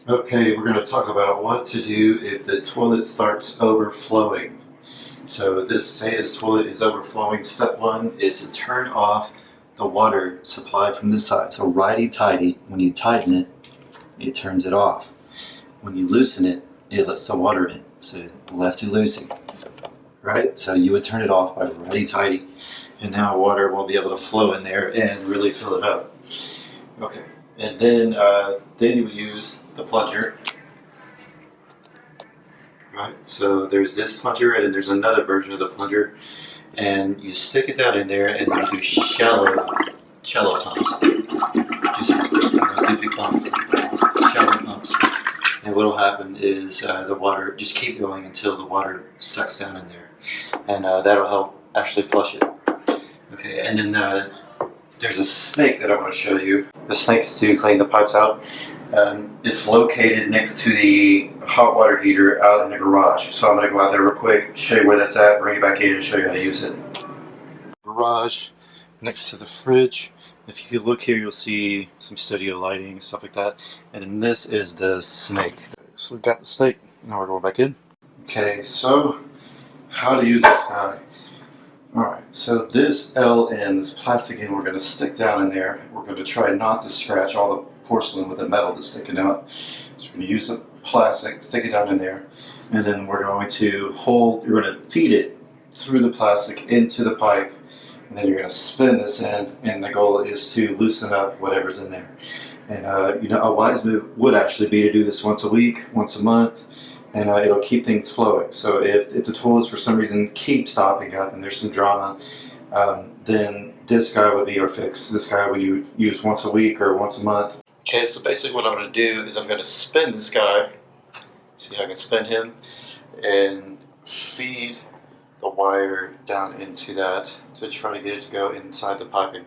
Okay, we're going to talk about what to do if the toilet starts overflowing. So say this toilet is overflowing. Step one is to turn off the water supply from this side. So righty-tighty, when you tighten it, it turns it off. When you loosen it, it lets the water in. So lefty-loosey, right? So you would turn it off by righty-tighty, and now water will be able to flow in there and really fill it up. Okay, and then you would use the plunger. Right, so there's this plunger and then there's another version of the plunger, and you stick it down in there and you do shallow pumps. Just big pumps, shallow pumps. And what will happen is the water just keep going until the water sucks down in there, and that'll help actually flush it. Okay, and then there's a snake that I want to show you. The snake is to clean the pipes out. It's located next to the hot water heater out in the garage. So I'm going to go out there real quick, show you where that's at, bring it back in, and show you how to use it. Garage next to the fridge. If you look here, you'll see some studio lighting, stuff like that. And then this is the snake. So we've got the snake. Now we're going back in. Okay, so how to use this guy. Alright, so this L end, this plastic end, we're going to stick down in there. We're going to try not to scratch all the porcelain with the metal that's sticking out. So we're going to use the plastic, stick it down in there, and then we're going to you're going to feed it through the plastic into the pipe, and then you're going to spin this in, and the goal is to loosen up whatever's in there. And a wise move would actually be to do this once a week, once a month, and it'll keep things flowing. So if the toilets for some reason keep stopping up and there's some drama, then this guy would be your fix. This guy would you use once a week or once a month. Okay, so basically what I'm going to do is I'm going to spin this guy, see how I can spin him, and feed the wire down into that to try to get it to go inside the piping.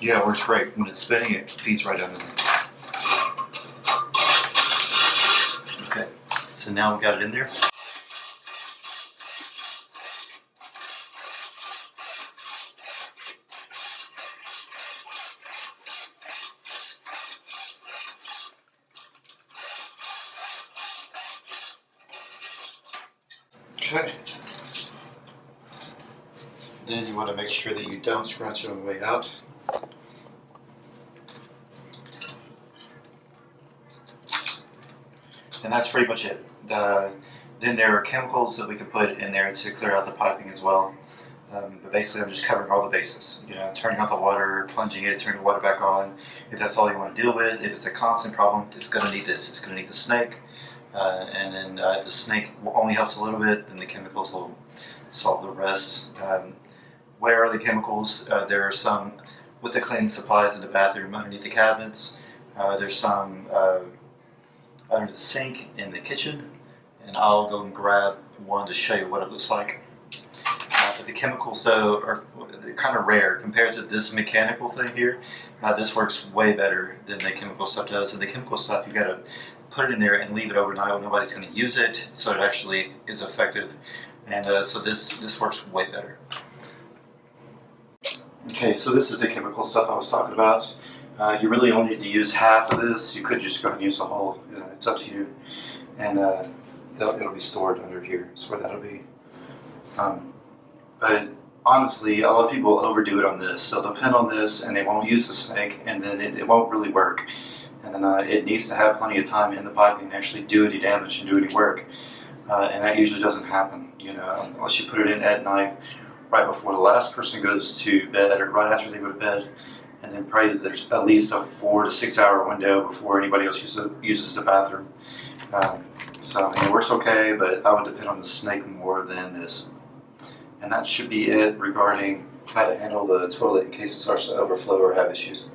Yeah, it works great. When it's spinning, it feeds right down in there. Okay, so now we got it in there. Okay. Then you want to make sure that you don't scratch it on the way out. And that's pretty much it. Then there are chemicals that we can put in there to clear out the piping as well. But basically I'm just covering all the bases. Turning out the water, plunging it, turning the water back on. If that's all you want to deal with, if it's a constant problem, it's going to need this. It's going to need the snake. And then if the snake only helps a little bit, then the chemicals will solve the rest. Where are the chemicals? There are some with the cleaning supplies in the bathroom underneath the cabinets. There's some under the sink in the kitchen, and I'll go and grab one to show you what it looks like. But the chemicals though are kind of rare compared to this mechanical thing here. This works way better than the chemical stuff does. And the chemical stuff, you got to put it in there and leave it overnight when nobody's going to use it, so it actually is effective. And so this works way better. Okay, so this is the chemical stuff I was talking about. You really only need to use half of this. You could just go ahead and use the whole. It's up to you. And it'll be stored under here. That's where that'll be. But honestly, a lot of people overdo it on this. They'll depend on this, and they won't use the snake, and then it won't really work. And then it needs to have plenty of time in the piping to actually do any damage and do any work. And that usually doesn't happen, unless you put it in at night, right before the last person goes to bed, or right after they go to bed. And then probably there's at least a 4 to 6 hour window before anybody else uses the bathroom. So it works okay, but I would depend on the snake more than this. And that should be it regarding how to handle the toilet in case it starts to overflow or have issues.